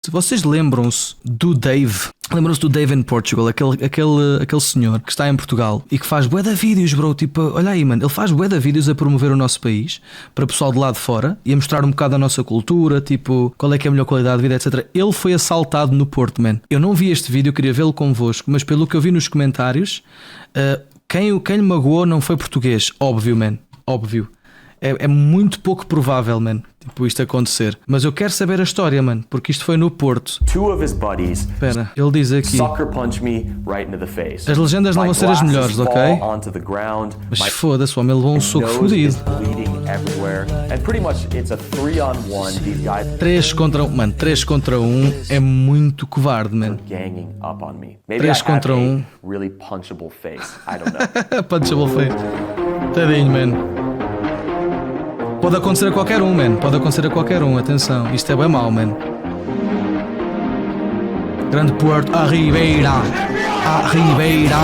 Se vocês lembram-se do Dave, lembram-se do Dave in Portugal, aquele senhor que está em Portugal e que faz bué de vídeos, bro, tipo, olha aí, mano, ele faz bué de vídeos a promover o nosso país para o pessoal de lá de fora e a mostrar um bocado a nossa cultura, tipo, qual é que é a melhor qualidade de vida, etc. Ele foi assaltado no Porto, man. Eu não vi este vídeo, eu queria vê-lo convosco, mas pelo que eu vi nos comentários, quem lhe magoou não foi português, óbvio, man, óbvio. É muito pouco provável, man, tipo, isto acontecer. Mas eu quero saber a história, mano, porque isto foi no Porto. Two of his buddies Espera, ele diz aqui: sucker punch me right into the face. as legendas não vão ser as melhores, ok? Onto the ground. Mas foda-se, o homem levou um soco fodido. 3 contra 1, mano, 3 contra 1 é muito covarde, man. 3 contra 1. Really punchable face. I don't know. Punchable face. Tadinho, man. Pode acontecer a qualquer um, man. Pode acontecer a qualquer um, atenção. Isto é bem mau, man. Grande Porto, a Ribeira. A Ribeira.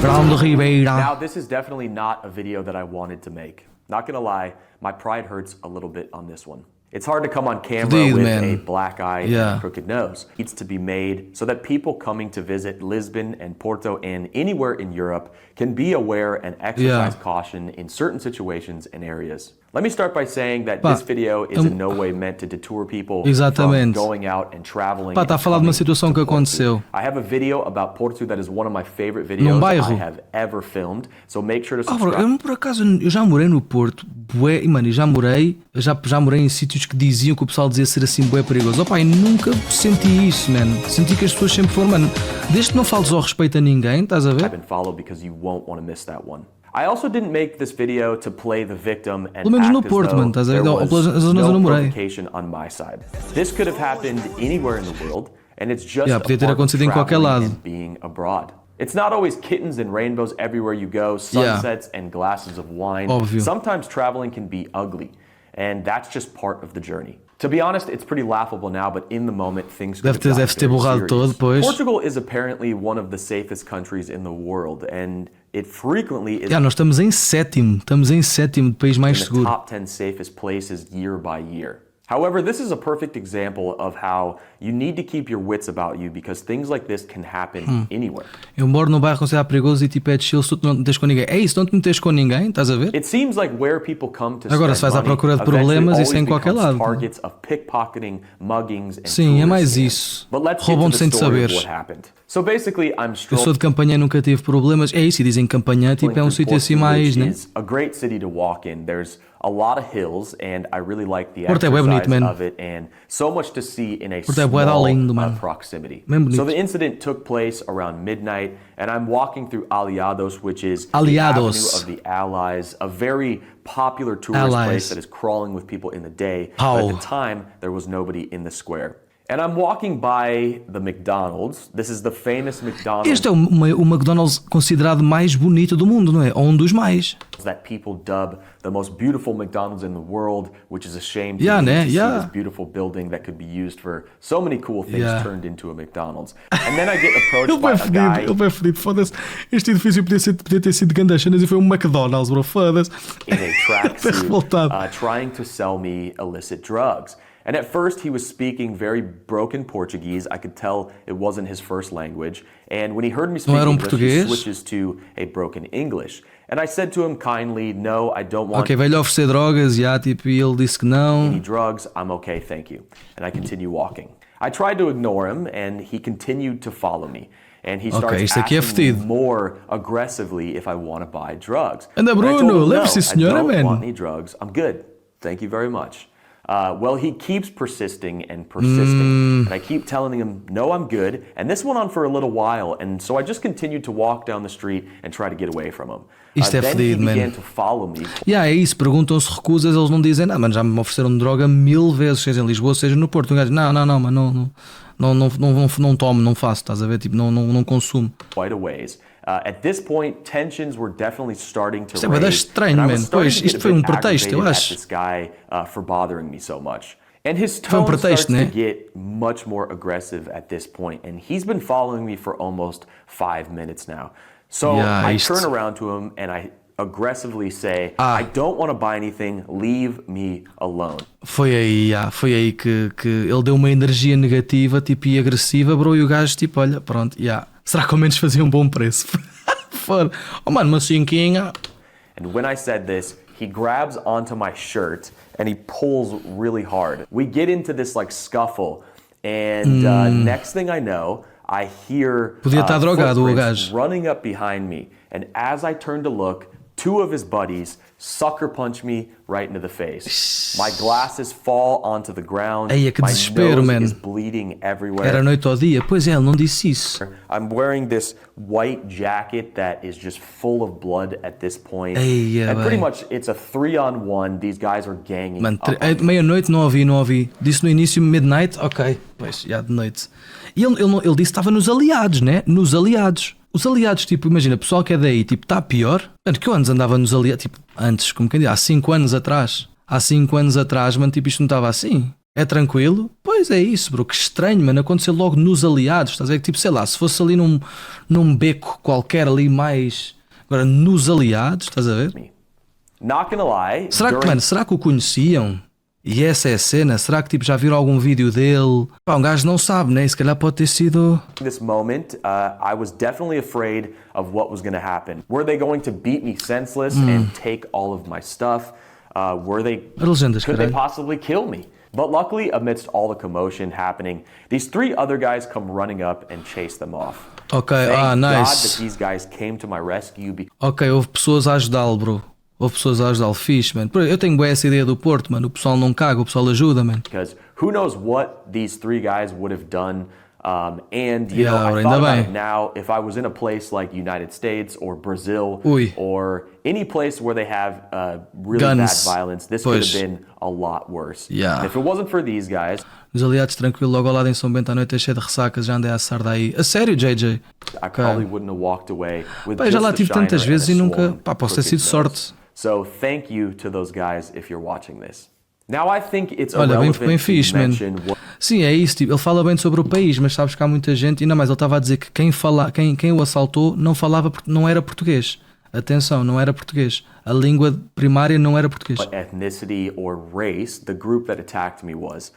Grande Ribeira. Now, this is definitely not a video that I wanted to make. Not gonna lie, my pride hurts a little bit on this one. It's hard to come on camera with a black eye and a crooked nose. It needs to be made so that people coming to visit Lisbon and Porto and anywhere in Europe can be aware and exercise caution in certain situations and areas. Let me start by saying that this video is in no way meant to deter people from going out and traveling. Está a falar de uma situação que aconteceu. I have a video about Porto that is one of my favorite videos I have ever filmed, so make sure to subscribe. Eu, por acaso, eu já morei no Porto, bué, e mano, já morei em sítios que diziam que o pessoal dizia ser assim bué perigoso. Opa, e nunca senti isso, mano. Senti que as pessoas sempre foram, mano, desde que não fales ao respeito a ninguém, estás a ver? I've been followed because you won't want to miss that one. I also didn't make this video to play the victim and pelo menos no act Porto, as mano, though estás a ver? there was Zonas eu não no morei. provocation on my side. This could have happened anywhere in the world, and it's just podia ter a part acontecido em of qualquer traveling lado. and being abroad. It's not always kittens and rainbows everywhere you go, sunsets and glasses of wine. Óbvio. Sometimes traveling can be ugly, and that's just part of the journey. To be honest, it's pretty laughable now, but in the moment, things could have gotten Deve ter very borrado serious. todo depois. Portugal is apparently one of the safest countries in the world, and it frequently is Nós estamos em sétimo do país mais in the seguro. top 10 safest places year by year. However, this is a perfect example of how you need to keep your wits about you because things like this can happen anywhere. Eu moro num bairro considerado perigoso e tipo é chill se tu não te metes com ninguém. É isso, não te metes com ninguém, estás a ver? It seems like where people come to Agora, se vais à procura de problemas, isso é em qualquer lado. Targets of pickpocketing, muggings, and Sim, é mais isso. Roubam-te sem te saberes. So basically, I'm Eu sou de Campanhã e nunca tive problemas. É isso, e dizem que Campanhã tipo, é um sítio assim mais, né? It's a great city to walk in. There's a lot of hills and I really like the Porto é bué bonito, exercise man. of it and so much to see in a Porto é bué da lindo, small mano. proximity. Bem bonito. So the incident took place around midnight and I'm walking through Aliados, which is the Aliados. Avenue of the Allies, a very popular tourist place that is crawling with people in the day. But at the time, there was nobody in the square. And I'm walking by the McDonald's. This is the famous McDonald's. Este é o McDonald's considerado mais bonito do mundo, não é? Ou um dos mais. That people dub the most beautiful McDonald's in the world, which is a shame to see this beautiful building that could be used for so many cool things turned into a McDonald's. And then I get approached by a guy. Ele vai fedido, foda-se. Este edifício podia ter sido grandes cenas e foi um McDonald's, bro, foda-se. In a tracksuit, trying to sell me illicit drugs. And at first he was speaking very broken Portuguese. I could tell it wasn't his first language. And when he heard me speak English, he switches to a broken English. And I said to him kindly, no, I don't want veio-lhe oferecer drogas, tipo, e ele disse que não. Any drugs, I'm okay, thank you. And I continue walking. I tried to ignore him and he continued to follow me. And he starts asking me more aggressively if I want to buy drugs. Anda Bruno, leve-se senhora, man. I don't want any drugs. I'm good. Thank you very much. Well, he keeps persisting and persisting, and I keep telling him, no, I'm good, and this went on for a little while, and so I just continued to walk down the street and try to get away from him. Isto é then fedido, he man. began to follow me. É isso, perguntam se recusas, eles não dizem, não, mano, já me ofereceram droga 1000 vezes, seja em Lisboa, seja no Porto. Um gajo, não, mano, não tomo, não faço, estás a ver, tipo, não consumo. Quite a ways. At this point, tensions were definitely starting to raise. Isto é estranho, man. Pois, isto foi pretexto, eu acho. This guy for bothering me so much. And his tone starts to get much more aggressive at this point, and he's been following me for almost 5 minutes now. So I turn around to him and I aggressively say, I don't want to buy anything, leave me alone. Foi aí que ele deu uma energia negativa, tipo, e agressiva, bro, e o gajo, tipo, olha, pronto, será que ao menos fazia um bom preço? Foda. Oh, mano, uma cinquinha. And when I said this, he grabs onto my shirt and he pulls really hard. We get into this like scuffle, and next thing I know, I hear Podia estar drogado o footprints gajo. running up behind me, and as I turn to look, two of his buddies sucker punch me right into the face. My glasses fall onto the ground. Eia, que my desespero, nose man. is bleeding everywhere. Era noite ao dia. Pois é, ele não disse isso. I'm wearing this white jacket that is just full of blood at this point. Eia, and pretty much it's a 3-on-1. These guys are ganging Mano, up. meia-noite não ouvi. Disse no início midnight, ok. Pois, já de noite. E ele disse que estava nos aliados, né? Nos aliados. Os aliados, tipo, imagina, o pessoal que é daí, tipo, está pior. Mano, que eu antes andava nos aliados, tipo, antes, como quem diz, há 5 anos atrás. Há 5 anos atrás, mano, tipo, isto não estava assim. É tranquilo? Pois é isso, bro, que estranho, mano, aconteceu logo nos aliados, estás a ver? Tipo, sei lá, se fosse ali num beco qualquer ali mais... Agora, nos aliados, estás a ver? Not gonna lie. Será que o conheciam? E essa é a cena? Será que tipo, já viram algum vídeo dele? Pá, um gajo não sabe, né? Se calhar pode ter sido... This moment, I was definitely afraid of what was going to happen. Were they going to beat me senseless and take all of my stuff? Could they possibly kill me? But luckily, amidst all the commotion happening, these 3 other guys come running up and chase them off. Ok, Thank nice. God that these guys came to my rescue. Ok, houve pessoas a ajudá-lo, bro. Houve pessoas a ajudá-lo, fixe, mano. Eu tenho bem essa ideia do Porto, mano. O pessoal não caga, o pessoal ajuda, mano. Because who knows what these 3 guys would have done. And you know, I ainda thought about bem. it now, if I was in a place like United States or Brazil or any place where they have really Guns. bad violence, this could have been a lot worse. Yeah. And if it wasn't for these guys, Os aliados, tranquilo, logo ao lado em São Bento à noite é cheio de ressacas, já andei a assar daí. A sério, JJ? I probably wouldn't have walked away with Pá, já lá just a tive tantas shiner vezes and e a nunca... swollen Pá, posso ter crooked sido nose. sorte. So thank you to those guys if you're watching this. Now I think it's Olha, bem irrelevant fixe, to man. mention what... Sim, é isso, tipo, ele fala bem sobre o país, mas sabes que há muita gente, e ainda mais, ele estava a dizer que quem o assaltou não falava, não era português. Atenção, não era português. A língua primária não era português. What ethnicity or race the group that attacked me was.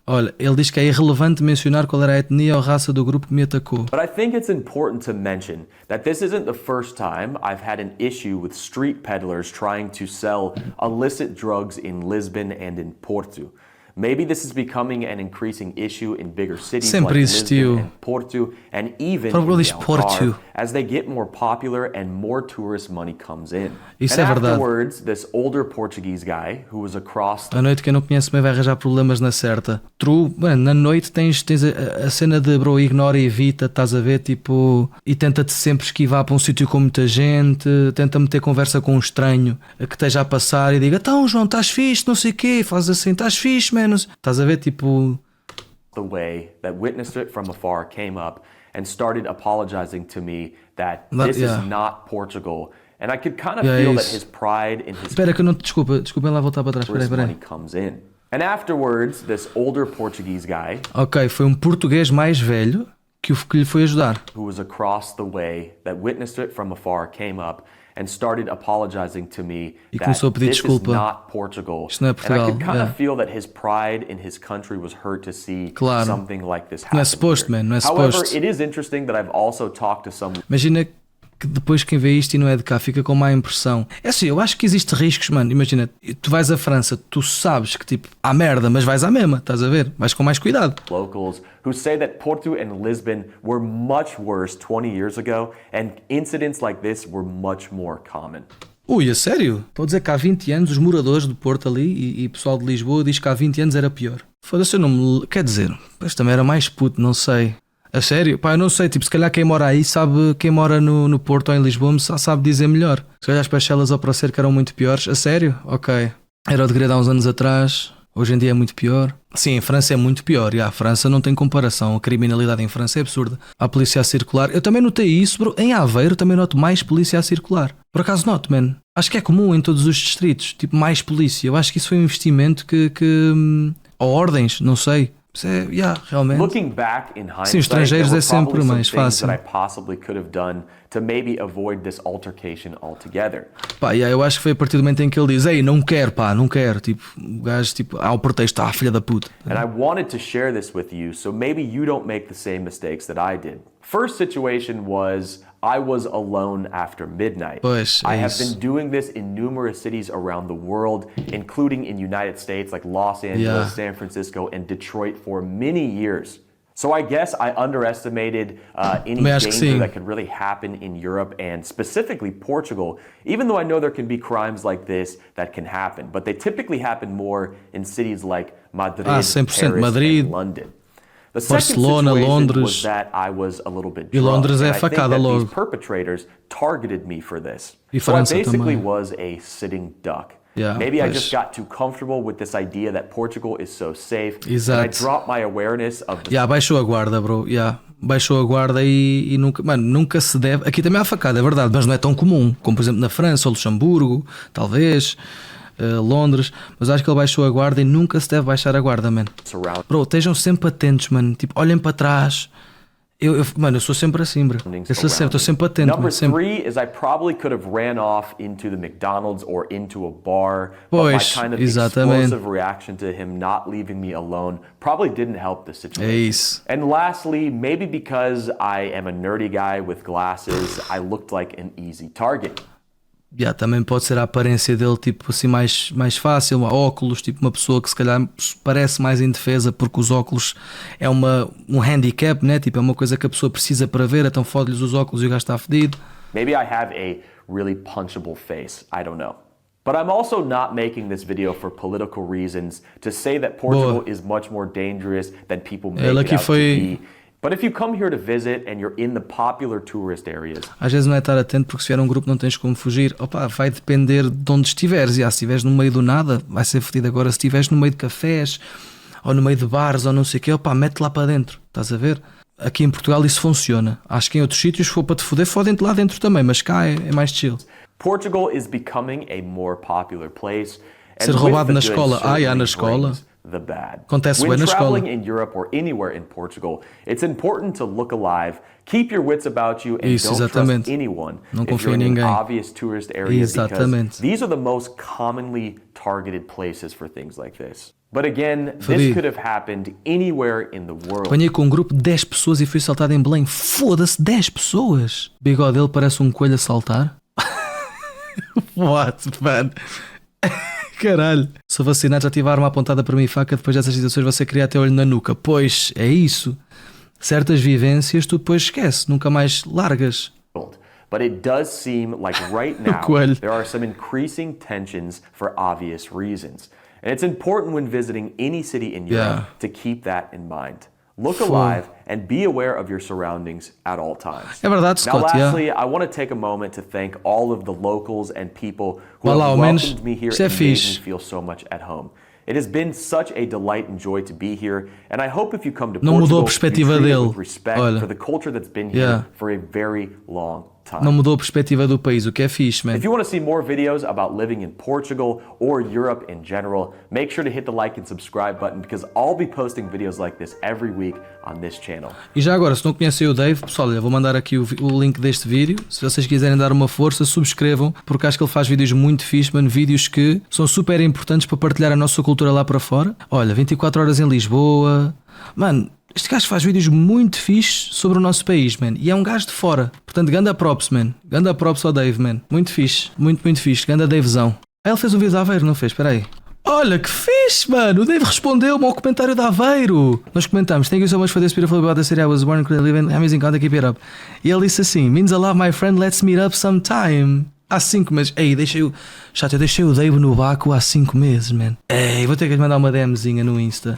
Olha, ele diz que é irrelevante mencionar qual era a etnia ou raça do grupo que me atacou. But I think it's important to mention that this isn't the first time I've had an issue with street peddlers trying to sell illicit drugs in Lisbon and in Porto. Maybe this is becoming an increasing issue in bigger cities Sempre like existiu. Lisbon and Porto, and even Fala in diz Porto. Algarve, as they get more popular and more tourist money comes in. Isso and é verdade. afterwards, this older Portuguese guy who was across the À noite quem não conhece bem vai arranjar problemas na certa. True, mano, na noite tens a cena de bro, ignora e evita, estás a ver, tipo, e tenta-te sempre esquivar para um sítio com muita gente, tenta meter conversa com um estranho que esteja a passar e diga, então João, estás fixe, não sei o quê, faz assim, estás fixe, menos. Estás a ver, tipo... The way that witnessed it from afar came up and started apologizing to me that this is not Portugal. And I could kind of feel that his pride in his Espera que eu não te desculpa lá voltar para trás, espera aí. comes in. And afterwards, this older Portuguese guy, Ok, foi um português mais velho que lhe foi ajudar. who was across the way that witnessed it from afar came up and started apologizing to me E that começou a pedir this is desculpa. not Portugal. Isto não é And I Portugal, could kind of feel that his pride in his country was hurt to see Claro. something like this Não happen é suposto, here. man, não é However, suposto. it is interesting that I've also talked to some Imagina que depois quem vê isto e não é de cá fica com má impressão. É assim, eu acho que existe riscos, mano. Imagina, tu vais à França, tu sabes que tipo, há merda, mas vais à mesma, estás a ver? Vais com mais cuidado. locals who say that Porto and Lisbon were much worse 20 years ago and incidents like this were much more common. Ui, a sério? Estou a dizer que há 20 anos os moradores do Porto ali e pessoal de Lisboa diz que há 20 anos era pior. Foda-se, eu não me... Quer dizer, pois também era mais puto, não sei. A sério? Pá, eu não sei, tipo, se calhar quem mora aí sabe, quem mora no Porto ou em Lisboa sabe dizer melhor. Se calhar as pachelas ao parecer que eram muito piores. A sério? Ok. Era o degredo há uns anos atrás, hoje em dia é muito pior. Sim, em França é muito pior, e a França não tem comparação, a criminalidade em França é absurda. Há polícia a circular, eu também notei isso, bro. Em Aveiro também noto mais polícia a circular. Por acaso noto, man. Acho que é comum em todos os distritos, tipo, mais polícia. Eu acho que isso foi um investimento ou ordens, não sei. Isso é, realmente. Looking back in hindsight, sim, estrangeiros there é were sempre probably some mais things fácil. that I possibly could have done to maybe avoid this altercation altogether. Pá, eu acho que foi a partir do momento em que ele diz: ei, não quero, pá, não quero. Tipo, o gajo, tipo, há o pretexto, filha da puta. And I wanted to share this with you so maybe you don't make the same mistakes that I did. First situation was I was alone after midnight. Pois, I have been doing this in numerous cities around the world, including in United States like Los Angeles, San Francisco, and Detroit for many years. So I guess I underestimated any danger that could really happen in Europe and specifically Portugal, even though I know there can be crimes like this that can happen, but they typically happen more in cities like Madrid, Paris, Madrid, and London. The Barcelona, second situation Londres. was that I was a little bit E drunk, Londres é and I think facada that logo. these perpetrators targeted me for this. E So I França basically também. was a sitting duck. Yeah, Maybe I pois. just got too comfortable with this idea that Portugal is so safe, Exato. and I dropped my awareness of the Baixou a guarda, bro. Baixou a guarda e nunca, mano, nunca se deve. Aqui também há facada, é verdade, mas não é tão comum como, por exemplo, na França ou Luxemburgo, talvez, Londres. Mas acho que ele baixou a guarda e nunca se deve baixar a guarda, mano. Bro, estejam sempre atentos, mano. Tipo, olhem para trás. Mano, eu sou sempre assim, bro. Estou sempre atento. Number sempre. 3 is I probably could have ran off into the McDonald's or into a bar, Pois, but my kind of exatamente. explosive reaction to him not leaving me alone probably didn't help the situation. É isso. And lastly, maybe because I am a nerdy guy with glasses, I looked like an easy target. Também pode ser a aparência dele, tipo assim, mais fácil, óculos, tipo uma pessoa que se calhar parece mais indefesa porque os óculos é um handicap, né? Tipo, é uma coisa que a pessoa precisa para ver, então fode-lhes os óculos e o gajo está fedido. Maybe I have a really punchable face, I don't know. But I'm also not making this video for political reasons to say that Portugal is much more dangerous than people make it out to be. But if you come here to visit and you're in the popular tourist areas. Às vezes não é estar atento porque se vier um grupo não tens como fugir. Opa, vai depender de onde estiveres. Se estiveres no meio do nada, vai ser fedido. Agora, se estiveres no meio de cafés ou no meio de bares ou não sei o quê, opa, mete lá para dentro. Estás a ver? Aqui em Portugal isso funciona. Acho que em outros sítios, se for para te foder, fodem-te lá dentro também. Mas cá é mais chill. Portugal is becoming a more popular place. Ser roubado na escola. Na escola. The bad. Acontece bem na escola. When traveling in Europe or anywhere in Portugal, it's important to look alive, keep your wits about you, and don't trust anyone não if you're in obvious tourist areas because these are the most commonly targeted places for things like this. But again, this could have happened anywhere in the world. Apanhei com um grupo de 10 pessoas e fui assaltado em Belém. Foda-se, 10 pessoas! O bigode dele parece um coelho a saltar. What, man? Caralho. Sou vacinado, já tive a arma apontada para mim e faca. Depois dessas situações você queria ter olho na nuca. Pois, é isso. Certas vivências tu depois esquece, nunca mais largas. But it does seem like right now there are some increasing tensions for obvious reasons. And it's important when visiting any city in Europe to keep that in mind. Look alive and be aware of your surroundings at all times. É verdade, Scott. Now, lastly, I want to take a moment to thank all of the locals and people who have welcomed me here and made me feel so much at home. It has been such a delight and joy to be here, and I hope if you come to Portugal, you treat it with respect for the culture that's been here for a very long time. Não mudou a perspectiva do país, o que é fixe, man. If you want to see more videos about living in Portugal or Europe in general, make sure to hit the like and subscribe button because I'll be posting videos like this every week on this channel. E já agora, se não conhecem o Dave, pessoal, eu vou mandar aqui o link deste vídeo. Se vocês quiserem dar uma força, subscrevam, porque acho que ele faz vídeos muito fixe, mano, vídeos que são super importantes para partilhar a nossa cultura lá para fora. Olha, 24 horas em Lisboa. Mano, este gajo faz vídeos muito fixe sobre o nosso país, man. E é um gajo de fora. Portanto, ganda props, man. Ganda props ao Dave, man. Muito fixe. Muito, muito fixe. Ganda Davezão. Ele fez um vídeo de Aveiro, não fez? Espera aí. Olha, que fixe, mano. O Dave respondeu-me ao comentário de Aveiro. Nós comentamos. Thank you so much for this beautiful about the city I was born and live in. Amazing content, keep it up. E ele disse assim, means a lot, my friend. Let's meet up sometime. Há 5 meses. Ei, eu deixei o Dave no vácuo há 5 meses, man. Ei, vou ter que lhe mandar uma DMzinha no Insta.